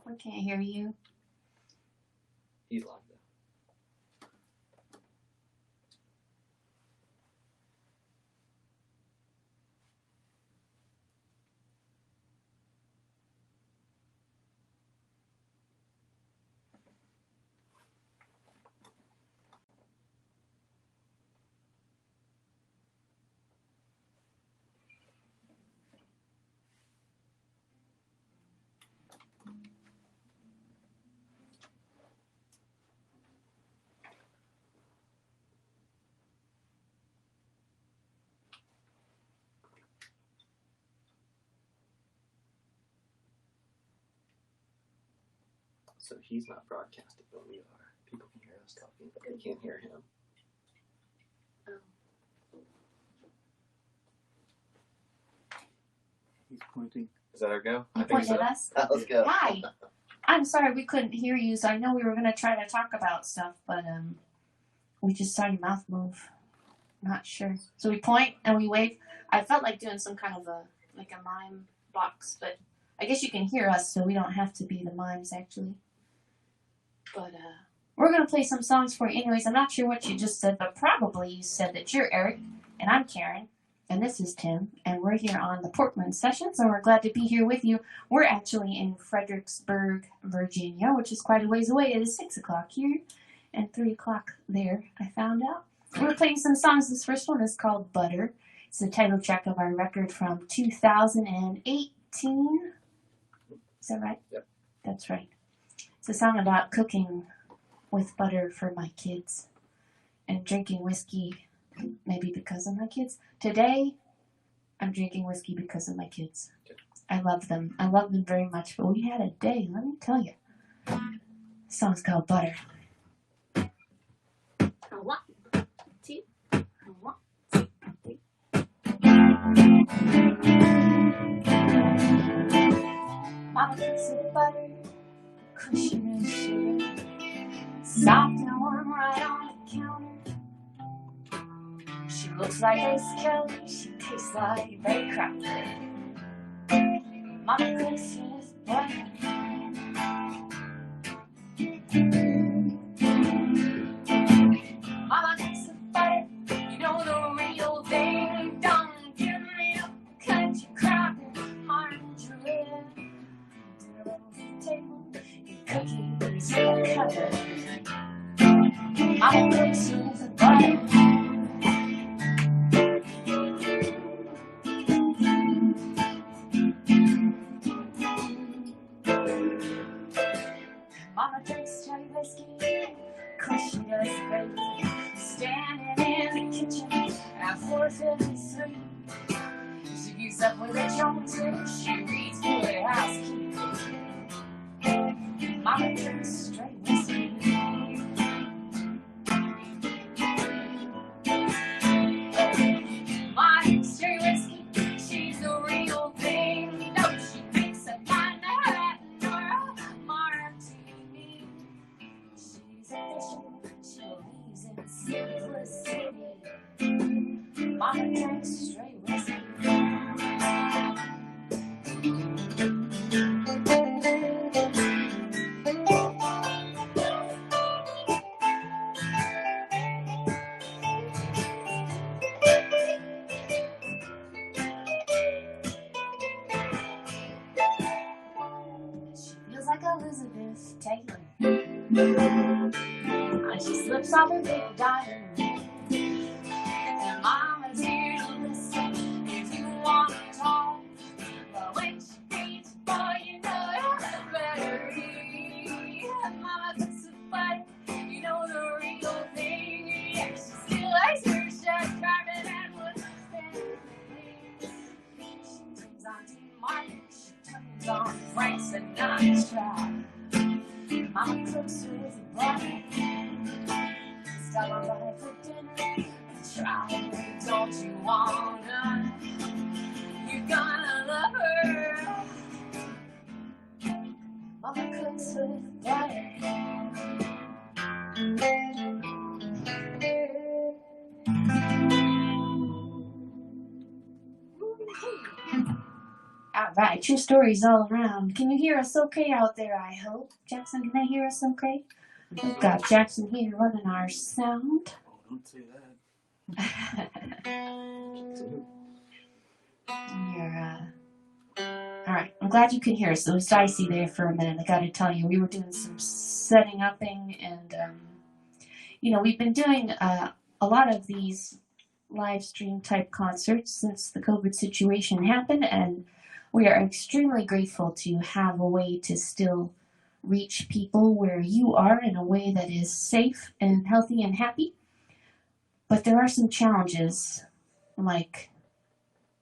We can't hear you. He's live though. So he's not broadcasting, but we are. People can hear us talking, but they can't hear him. He's pointing. Is that our go? You pointed at us? Let's go. Hi. I'm sorry we couldn't hear you, so I know we were going to try to talk about stuff, but we just saw your mouth move. Not sure. So we point and we wave. I felt like doing some kind of a mime box, but I guess you can hear us, so we don't have to be the mimes, actually. But we're going to play some songs for you anyways. I'm not sure what you just said, but probably you said that you're Eric, and I'm Karen, and this is Tim, and we're here on the Portland Sessions, and we're glad to be here with you. We're actually in Fredericksburg, Virginia, which is quite a ways away. It is 6 o'clock here and 3 o'clock there, I found out. We're playing some songs. This first one is called Butter. It's the title track of our record from 2018. Is that right? Yep. That's right. It's a song about cooking with butter for my kids and drinking whiskey, maybe because of my kids. Today, I'm drinking whiskey because of my kids. I love them. I love them very much, but we had a day, let me tell you. The song's called Butter. 1, 2, 1, 2, 3. Mama cooks with butter, cushion and sugar, soft and warm right on the counter. She looks like Ace Kelly, she tastes like Betty Crocker. Mama cooks with butter. Mama cooks with butter, you know the real thing. Don't give me a country crocker, margarine. Table, your cookies will cover. Mama cooks with butter. Mama drinks cherry whiskey, 'cause she does baby. Standing in the kitchen at 4:53. She keeps up with the Joneses, she reads good housekeeping. Mama drinks straight whiskey. Mama drinks straight whiskey, she's the real thing. No, she thinks a kind of hat or a martini. She's efficient, she believes in simplicity. Mama drinks straight whiskey. She feels like Elizabeth Taylor. And she slips off her big diamond ring. And Mama's here to listen if you want to talk. But when she needs a boy, you know it better be. Mama cooks with butter, you know the real thing. Yeah, she still likes her chef carpet and wood things. She turns on Dean Martin, she turns on Frank Sinatra. Mama cooks with butter. Stop on butter for dinner. Try it, don't you wanna? You're gonna love her. Mama cooks with butter. All right, true stories all around. Can you hear us okay out there, I hope? Jackson, can they hear us okay? We've got Jackson here running our sound. Oh, don't say that. Alright, I'm glad you can hear us. It was dicey there for a minute, I gotta tell you. We were doing some setting upping and, we've been doing a lot of these live stream type concerts since the COVID situation happened, and we are extremely grateful to have a way to still reach people where you are in a way that is safe and healthy and happy. But there are some challenges, like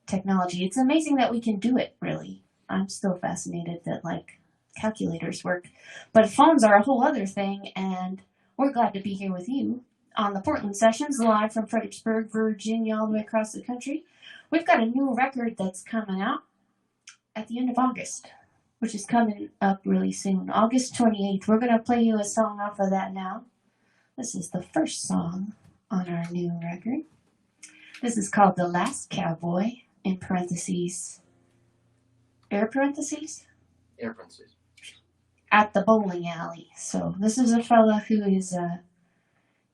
technology. It's amazing that we can do it, really. I'm still fascinated that, calculators work. But phones are a whole other thing, and we're glad to be here with you on the Portland Sessions, live from Fredericksburg, Virginia, all the way across the country. We've got a new record that's coming out at the end of August, which is coming up really soon. August 28th. We're going to play you a song off of that now. This is the first song on our new record. This is called The Last Cowboy, in parentheses. Air parentheses? Air parentheses. At the bowling alley. So this is a fella who is,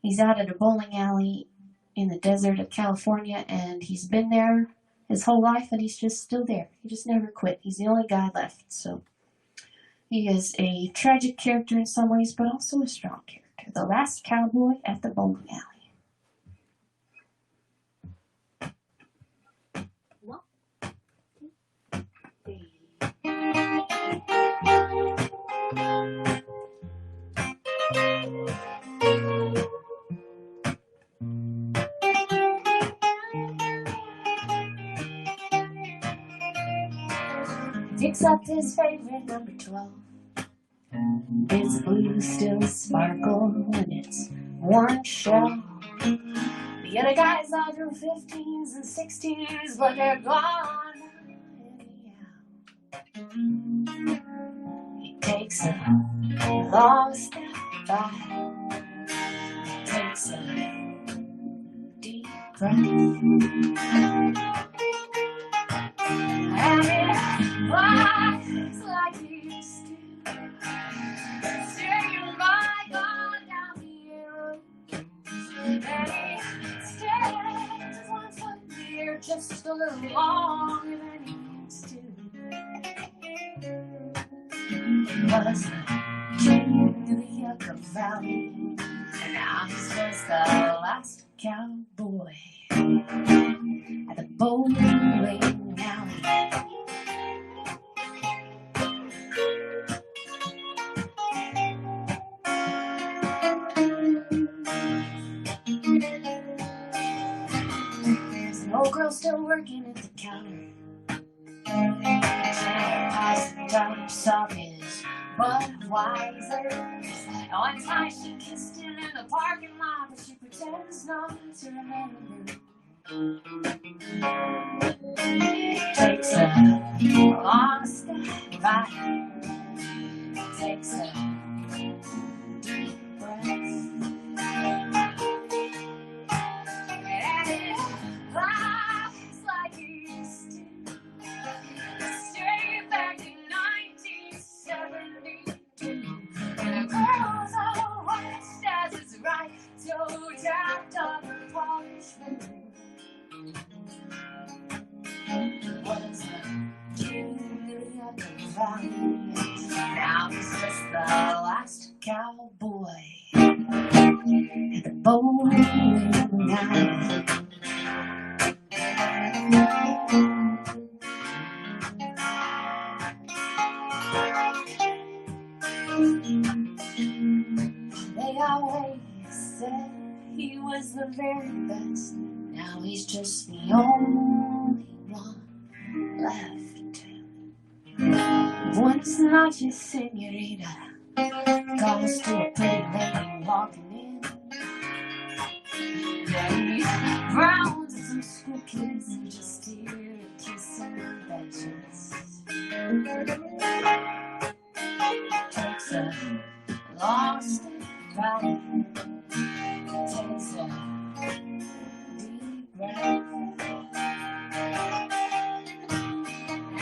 he's out at a bowling alley in the desert of California, and he's been there his whole life, and he's just still there. He just never quit. He's the only guy left. So he is a tragic character in some ways, but also a strong character. The Last Cowboy at the Bowling Alley. Picks up his favorite number 12. His blues still sparkle when it's one shell. The other guys all do 15s and 16s, but they're gone anyhow. He takes a long step back, takes a deep breath, and it flies like he used to, saying bye gone down the road. And he stands one foot in the air just a little longer than he used to. He was the king of the Yucca Valley, and now he's just the last cowboy at the bowling alley. There's an old girl still working at the counter. Past the tops of his Budweiser. One time she kissed him in the parking lot, but she pretends not to remember. Takes a long step back, takes a deep breath, and it flies like he used to. Straight back to 1972, and the girls are watched as it's right, so tapped up and polished through. Was a king of the Yucca Valley. Now he's just the last cowboy at the bowling alley. They always said he was the very best. Now he's just the only one left. Buenas noches, señorita, calls to a pretty lady walking in. He frowns at some school kids who just hear a kiss on that chest. Takes a long step back, takes a deep breath,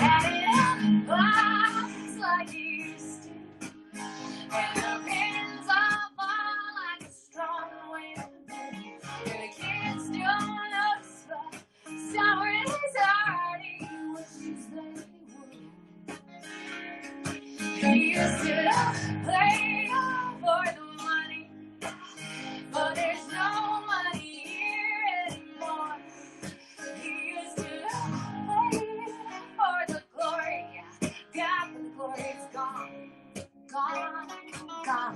and it thought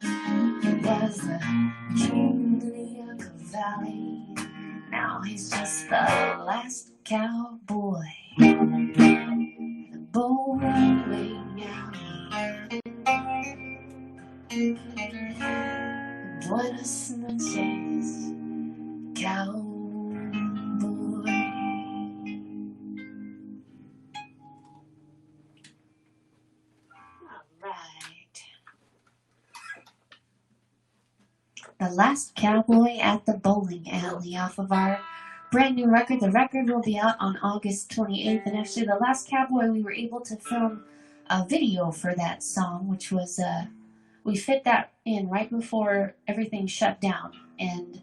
he was the king of the Yucca Valley. Now he's just the last cowboy, the bowling alley. Join us in the chase, cowboy. All right. The Last Cowboy at the Bowling Alley off of our brand new record. The record will be out on August 28th, and actually The Last Cowboy, we were able to film a video for that song, which was, we fit that in right before everything shut down, and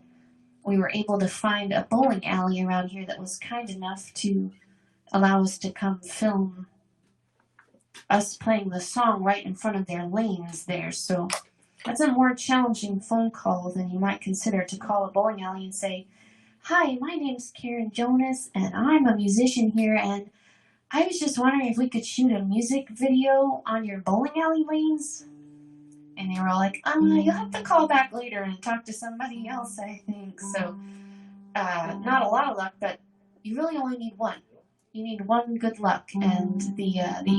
we were able to find a bowling alley around here that was kind enough to allow us to come film us playing the song right in front of their lanes there. So that's a more challenging phone call than you might consider, to call a bowling alley and say, "Hi, my name's Karen Jonas, and I'm a musician here, and I was just wondering if we could shoot a music video on your bowling alley lanes." And they were all like, "You'll have to call back later and talk to somebody else, I think." So, not a lot of luck, but you really only need one. You need one good luck. And the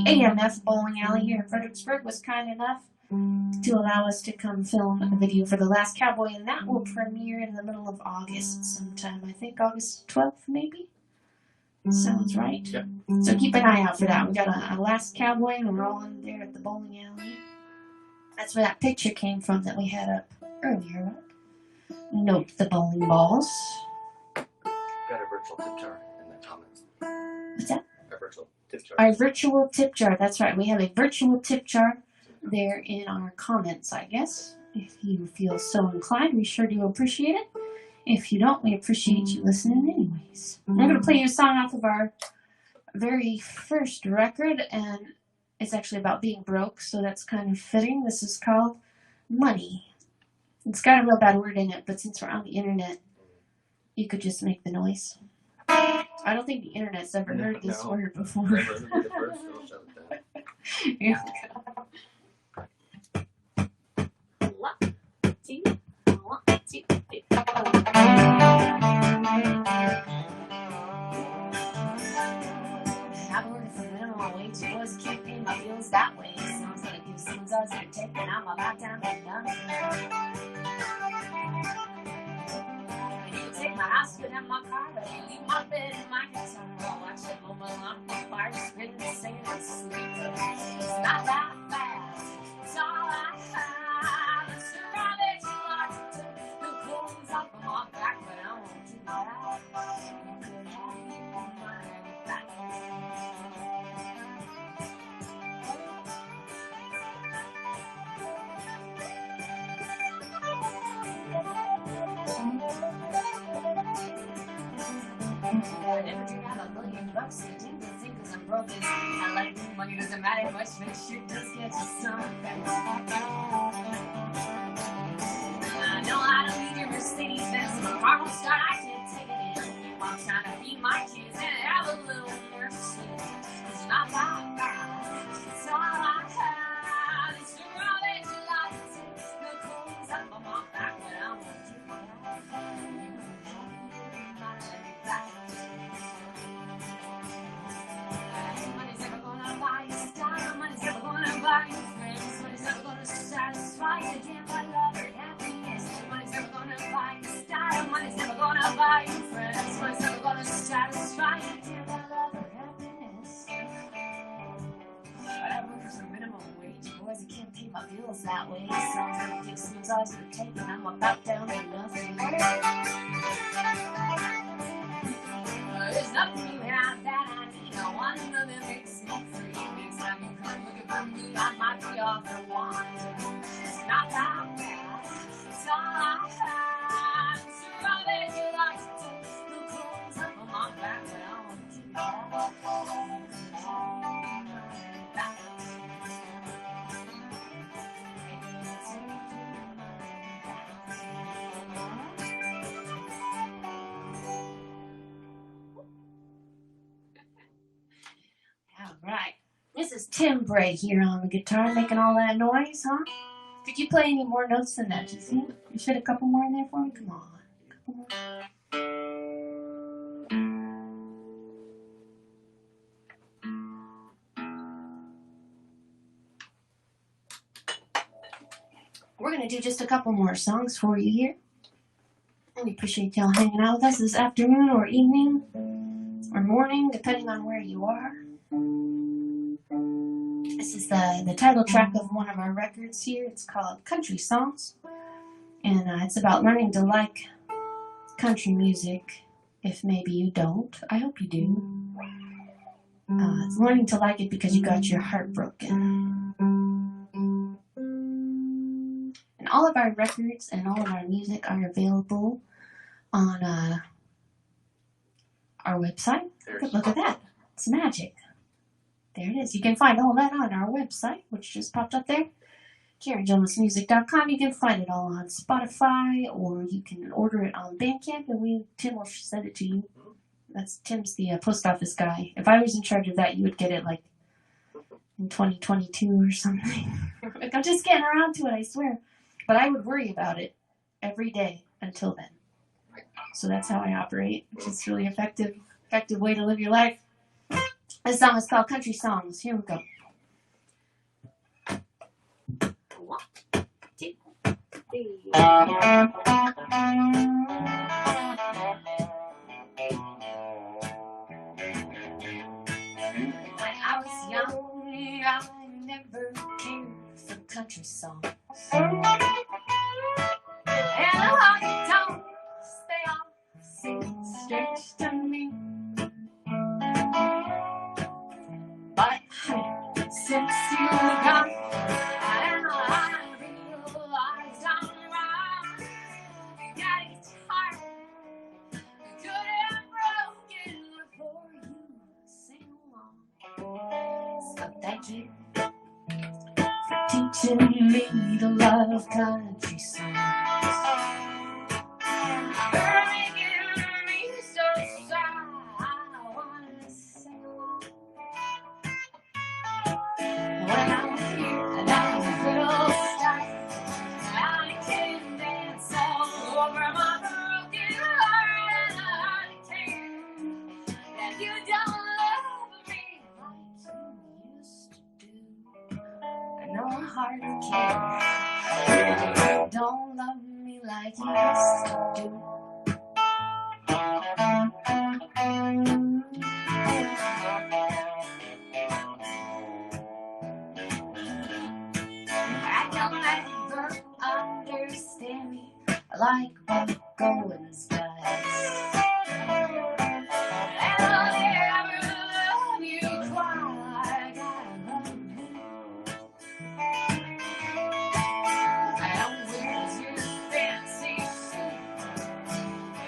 AMF bowling alley here in Fredericksburg was kind enough to allow us to come film a video for The Last Cowboy, and that will premiere in the middle of August sometime. I think August 12th, maybe? Sounds right. Yep. So keep an eye out for that. We got a Last Cowboy, and we're all in there at the bowling alley. That's where that picture came from that we had up earlier. Note the bowling balls. Got a virtual tip jar in the comments. What's that? Our virtual tip jar. Our virtual tip jar. That's right. We have a virtual tip jar there in our comments, I guess. If you feel so inclined, we sure do appreciate it. If you don't, we appreciate you listening anyways. I'm going to play you a song off of our very first record, and it's actually about being broke, so that's kind of fitting. This is called Money. It's got a real bad word in it, but since we're on the internet, you could just make the noise. I don't think the internet's ever heard this word before. Never heard it first, so I'll shut it down. Yeah. Boys can't pay my bills that way, so I'm gonna give some does a take, and I'm about down and done. You can take my house, but in my car, but you leave my bed and my guitar. I'll watch it blow my lamp on fire, spinning, singing, and sleeping. It's not that bad, it's all I have. It's the ride that you like to take, the clothes off of my back, but I won't do that. You could have my back. I never dreamed I have $1 million. I didn't think cause I'm broke. I like money, doesn't matter much, but sure does get you something. I know how to leave your Mercedes Benz. My car won't start, I can't take it in. I'm trying to feed my kids and have a little mercy. It's not that bad, it's all I have. It's the road that you like to take, the clothes up on my back, but I won't do that. Money's never gonna buy you style, money's never gonna buy you friends, money's never gonna satisfy you, can't buy love or happiness. Money's never gonna buy you style, money's never gonna buy you friends, money's never gonna satisfy you, can't buy love or happiness. But I work for minimum wage, boys, I can't pay my bills that way, so I'm gonna take some dogs to the table, and I'm about down to nothing. There's nothing you have that I need. I want another that makes me free. Next time you come looking for me, I might be off the one. It's not that bad. It's all I have. It's the road that you like to take. The clothes up on my back, but I won't do that. All right. This is Tim Bray here on the guitar making all that noise, huh? Could you play any more notes than that? Do you think? You fit a couple more in there for me? Come on. A couple more. We're going to do just a couple more songs for you here. We appreciate y'all hanging out with us this afternoon or evening or morning, depending on where you are. This is the title track of one of our records here. It's called Country Songs. And it's about learning to like country music, if maybe you don't. I hope you do. It's learning to like it because you got your heart broken. And all of our records and all of our music are available on our website. Look at that. It's magic. There it is. You can find all that on our website, which just popped up there. KarenJonasMusic.com. You can find it all on Spotify, or you can order it on Bandcamp, and Tim will send it to you. Tim's the post office guy. If I was in charge of that, you would get it like in 2022 or something. Like, I'm just getting around to it, I swear. But I would worry about it every day until then. So that's how I operate, which is really effective way to live your life. This song is called Country Songs. Here we go. 1, 2, 3. When I was young, I never cared for country songs. And the honky tonks, they all seem strange to me. But since you're gone, and I realized I'm wrong, got a guitar, good and broken for you to sing along. So thank you for teaching me to love country songs. You're making me so sad, I wanna sing along. When I'm here and I'm a little stuck, I can dance all over my broken heart, and I can't that you don't love me like you used to do. I know I'm hard to care. Don't love me like you used to do. Understand me like what Goins does. And I'll never love you quite like I love you. And where's your fancy suit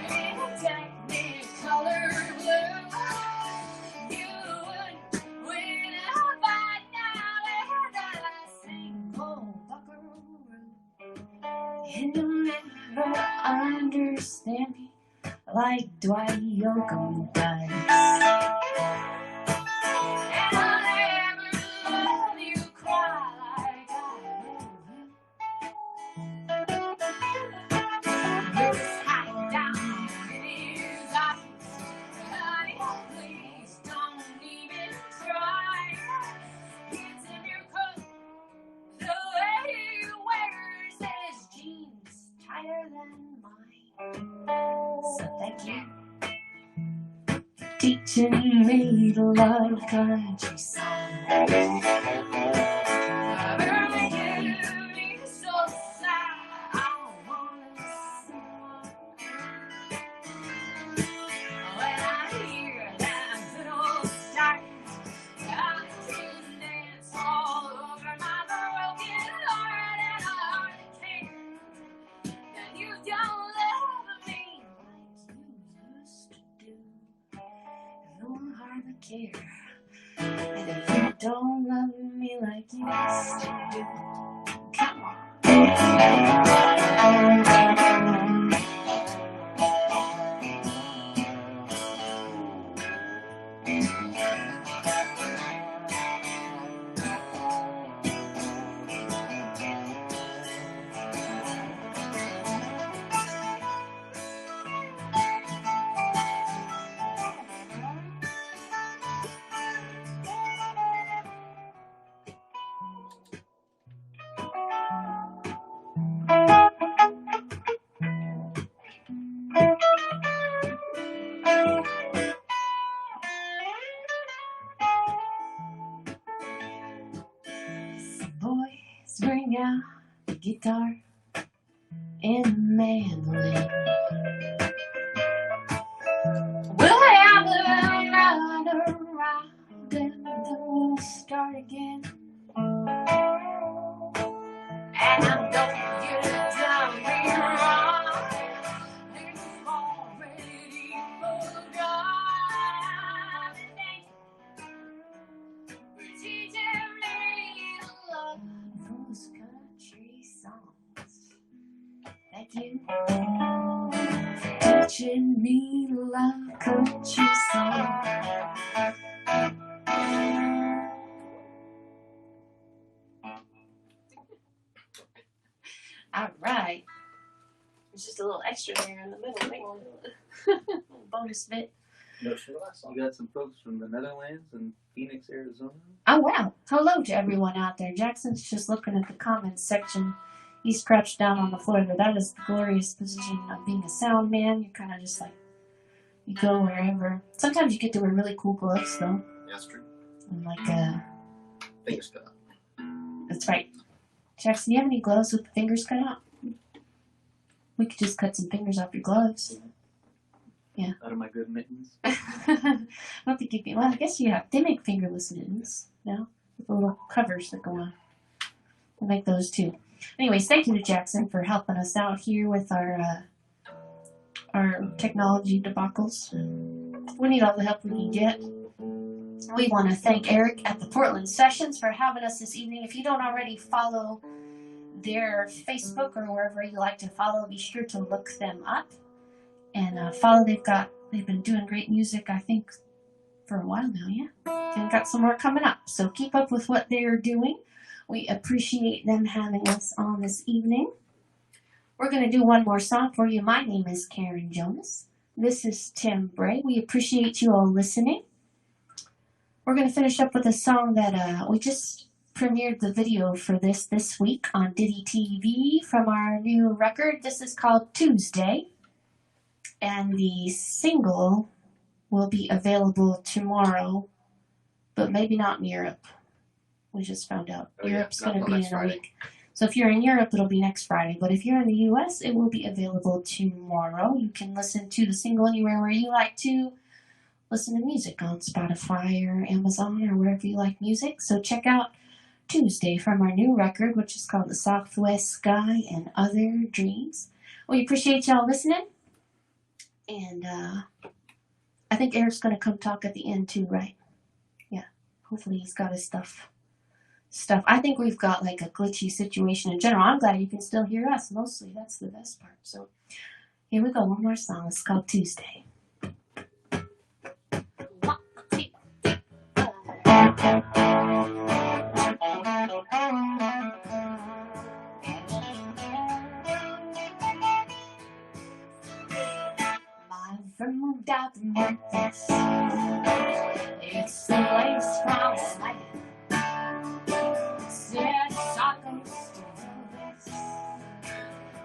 in a technicolor blue? You would win a fight now and I sing cold buckaroo. And you'll never understand me like Dwight Yoakam does. And I'll never love you quite like I love you. Just hide down in his eyes. Honey, please don't even try. It's in your coat, the way he wears his jeans tighter than mine. So thank you for teaching me to love country songs. You're making me so sad, I wanna sing along. When I hear that little start, I can dance all over my broken heart, and I can't that you don't love me like you used to do. You're hard to care, and if you don't love me like you used to do, come on. bring out the guitar and the mandolin. We'll have a ride around and then we'll start again. And I don't get it down me wrong. It's already forgotten. We're teaching me to love those country songs. Thank you for teaching me to love country songs. All right. There's just a little extra there in the middle. Little bonus bit. No shit last song. We got some folks from the Netherlands and Phoenix, Arizona. Oh, wow. Hello to everyone out there. Jackson's just looking at the comments section. He's crouched down on the floor, but that is the glorious position of being a sound man. You're kind of just like, you go wherever. Sometimes you get to wear really cool gloves, though. That's true. And like, Fingers cut out. that's right. Jackson, do you have any gloves with the fingers cut out? We could just cut some fingers off your gloves. Yeah. Out of my good mittens. I don't think you'd be. Well, I guess you have. They make fingerless mittens now with the little covers that go on. We'll make those too. Anyways, thank you to Jackson for helping us out here with our technology debacles. We need all the help we can get. We want to thank Eric at the Portland Sessions for having us this evening. If you don't already follow their Facebook or wherever you like to follow, be sure to look them up and follow. They've been doing great music, I think, for a while now, yeah. And got some more coming up. So keep up with what they're doing. We appreciate them having us on this evening. We're going to do one more song for you. My name is Karen Jonas. This is Tim Bray. We appreciate you all listening. We're going to finish up with a song that we just premiered the video for this week on Diddy TV from our new record. This is called Tuesday. And the single will be available tomorrow, but maybe not in Europe. We just found out. Europe's going to be in a week. So if you're in Europe, it'll be next Friday. But if you're in the U.S., it will be available tomorrow. You can listen to the single anywhere where you like to listen to music, on Spotify or Amazon or wherever you like music. So check out Tuesday from our new record, which is called The Southwest Sky and Other Dreams. We appreciate y'all listening. And I think Eric's going to come talk at the end too, right? Yeah. Hopefully he's got his stuff. I think we've got like a glitchy situation in general. I'm glad you can still hear us. Mostly, that's the best part. So here we go. One more song. It's called Tuesday. I've moved out to Memphis. It's the place from Slam. Said shotguns to this.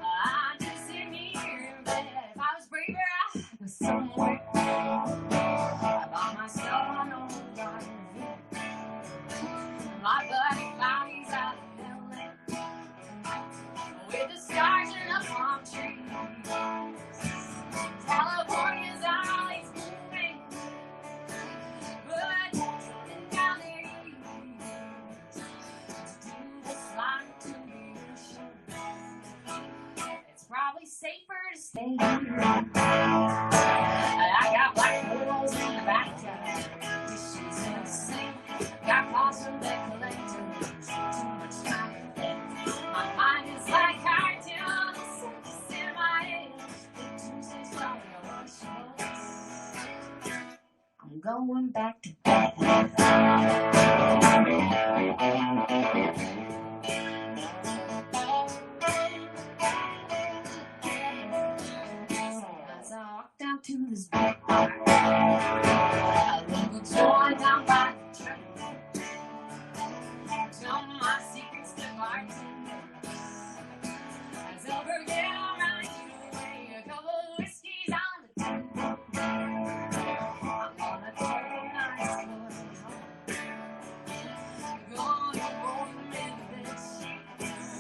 I just sit here, but if I was braver, I was somewhere. I by myself on a run. My buddy Bobby's out in LA with the stars in the palm trees. California's always moving, but something down there to do the slide to the ocean. It's probably safer to stay here. I got black holes in the backyard, dishes in the sink, got calls from the collectors, too much time to think. My mind is like cartoons, just in my head. I'm going back to bed. As I walk down to this big bar, a little joint down by the train. Tell my secrets to bartenders. As over there, right away, a couple of whiskeys on the table. I'm gonna take a nice boy home. Gonna roll him in the sheets.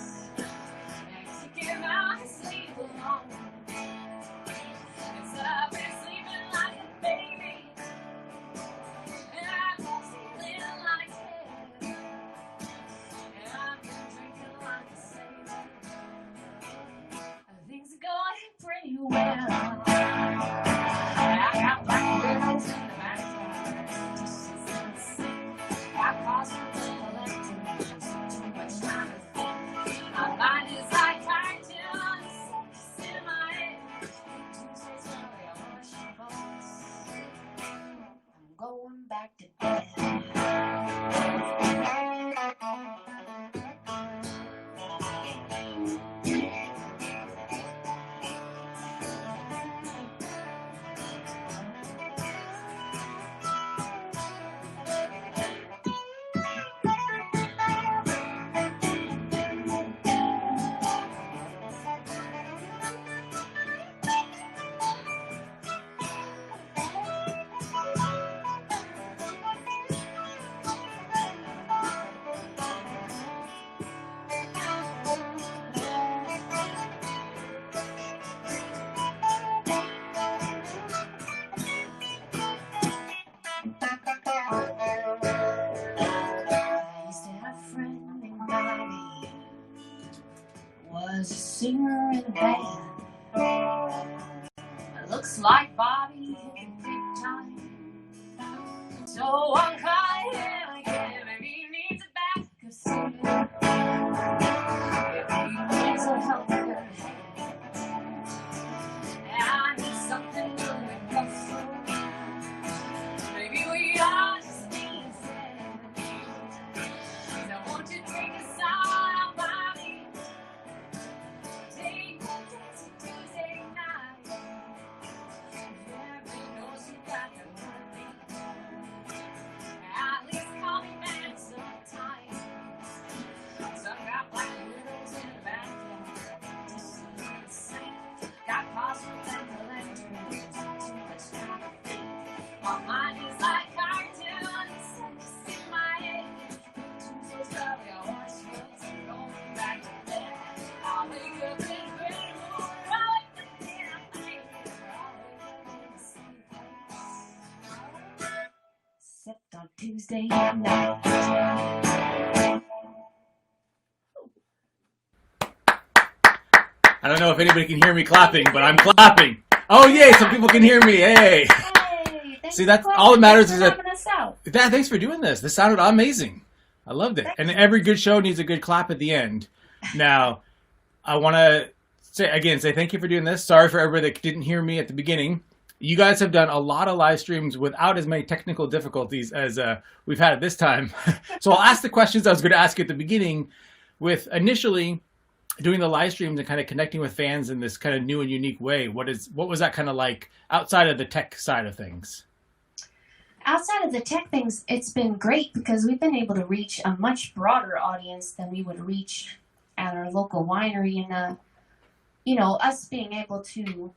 was a singer in a band. It looks like Bobby hit the big time. So I'm calling him again. Maybe he needs a back of singing. Maybe he needs a helper. And I need something to make us slow. Maybe we are just being sad. Now won't you take a side, Bobby? Take a Dancing Tuesday night. Everybody knows you got the money. At least call me back sometime. 'Cause I've got black widows in the backyard to see and sing. Got possible and the lanterns too much time to think. My mind is like cartoons in my head. Tuesday's probably a horse wheels and going back to bed. I'll wake up in a great mood. I'll wake up in a night. I'll wake up in the same place. Except on Tuesday night. I don't know if anybody can hear me clapping, but I'm clapping. Oh, yay, some people can hear me. Hey. Hey, thanks See, that's for all that matters thanks is for that. having us out. Thanks for doing this. This sounded amazing. I loved it. And every good show needs a good clap at the end. Now, I want to say thank you for doing this. Sorry for everybody that didn't hear me at the beginning. You guys have done a lot of live streams without as many technical difficulties as we've had at this time. So I'll ask the questions I was going to ask you at the beginning with initially doing the live streams and kind of connecting with fans in this kind of new and unique way. What was that kind of like outside of the tech side of things? Outside of the tech things, it's been great because we've been able to reach a much broader audience than we would reach at our local winery. And, us being able to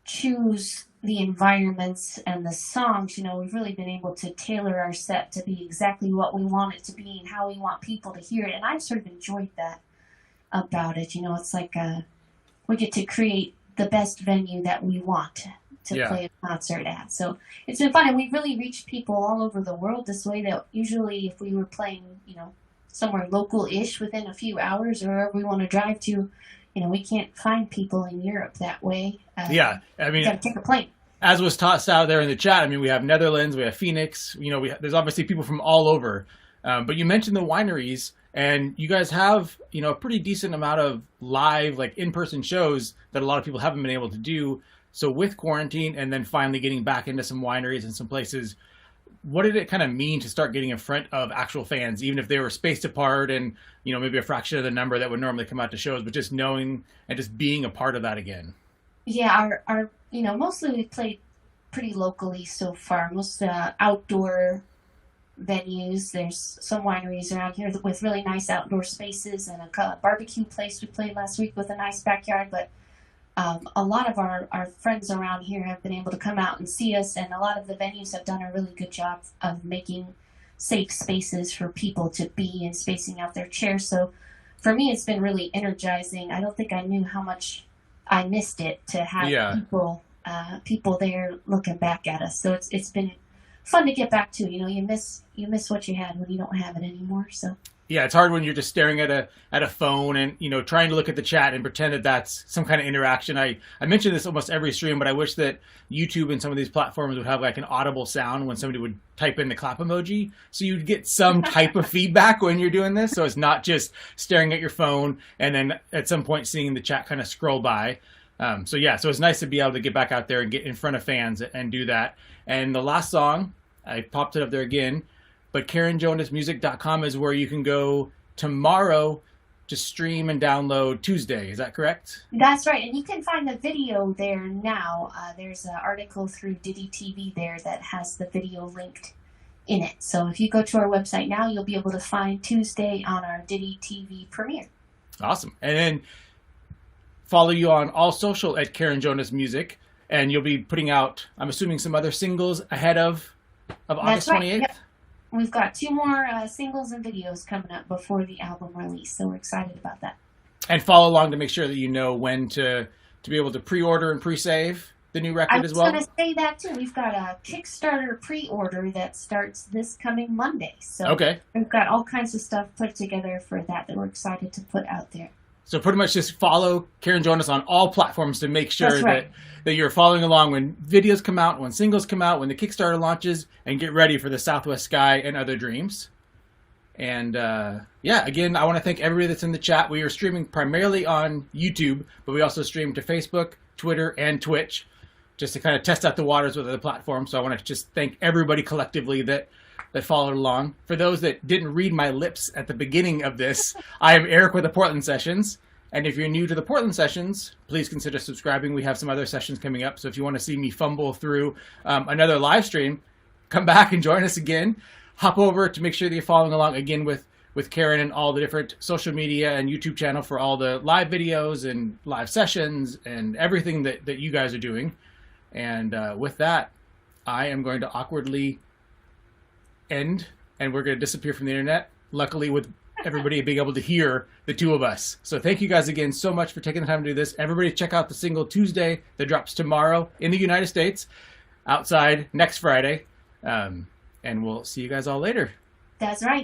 choose the environments and the songs, we've really been able to tailor our set to be exactly what we want it to be and how we want people to hear it. And I've sort of enjoyed that about it. It's like we get to create the best venue that we want to play a concert at. So it's been fun, and we've really reached people all over the world this way that usually if we were playing, somewhere local-ish within a few hours or wherever we want to drive to, we can't find people in Europe that way. I mean, got to take a plane. As was tossed out there in the chat, I mean, we have Netherlands, we have Phoenix, there's obviously people from all over. But you mentioned the wineries, and you guys have, a pretty decent amount of live, like in-person shows that a lot of people haven't been able to do. So with quarantine and then finally getting back into some wineries and some places, what did it kind of mean to start getting in front of actual fans, even if they were spaced apart and, maybe a fraction of the number that would normally come out to shows, but just knowing and just being a part of that again? Yeah, our mostly we played pretty locally so far, most outdoor venues. There's some wineries around here with really nice outdoor spaces and a barbecue place we played last week with a nice backyard, but a lot of our friends around here have been able to come out and see us, and a lot of the venues have done a really good job of making safe spaces for people to be and spacing out their chairs. So for me, it's been really energizing. I don't think I knew how much I missed it to have people there looking back at us. So it's been fun to get back to. You miss what you had when you don't have it anymore. So. Yeah, it's hard when you're just staring at a phone and, trying to look at the chat and pretend that that's some kind of interaction. I mention this almost every stream, but I wish that YouTube and some of these platforms would have like an audible sound when somebody would type in the clap emoji. So you'd get some type of feedback when you're doing this. So it's not just staring at your phone and then at some point seeing the chat kind of scroll by. So it's nice to be able to get back out there and get in front of fans and do that. And the last song, I popped it up there again, but KarenJonasMusic.com is where you can go tomorrow to stream and download Tuesday. Is that correct? That's right. And you can find the video there now. There's an article through Diddy TV there that has the video linked in it. So if you go to our website now, you'll be able to find Tuesday on our Diddy TV premiere. Awesome. And then follow you on all social at Karen Jonas Music. And you'll be putting out, I'm assuming, some other singles ahead of August 28th? Yep. We've got 2 more singles and videos coming up before the album release, so we're excited about that. And follow along to make sure that you know when to be able to pre-order and pre-save the new record as well. I was going to say that too. We've got a Kickstarter pre-order that starts this coming Monday. So okay. We've got all kinds of stuff put together for that we're excited to put out there. So pretty much just follow Karen Jonas on all platforms to make sure That's right. that you're following along when videos come out, when singles come out, when the Kickstarter launches, and get ready for the Southwest Sky and Other Dreams. And yeah, again, I want to thank everybody that's in the chat. We are streaming primarily on YouTube, but we also stream to Facebook, Twitter, and Twitch, just to kind of test out the waters with other platforms. So I want to just thank everybody collectively that followed along. For those that didn't read my lips at the beginning of this, I am Eric with the Portland Sessions. And if you're new to the Portland Sessions, please consider subscribing. We have some other sessions coming up. So if you want to see me fumble through another live stream, come back and join us again. Hop over to make sure that you're following along again with Karen and all the different social media and YouTube channel for all the live videos and live sessions and everything that you guys are doing. And with that, I am going to awkwardly end, and we're going to disappear from the internet, luckily with everybody being able to hear the two of us. So thank you guys again so much for taking the time to do this. Everybody check out the single Tuesday that drops tomorrow in the United States, outside next Friday. And we'll see you guys all later. That's right.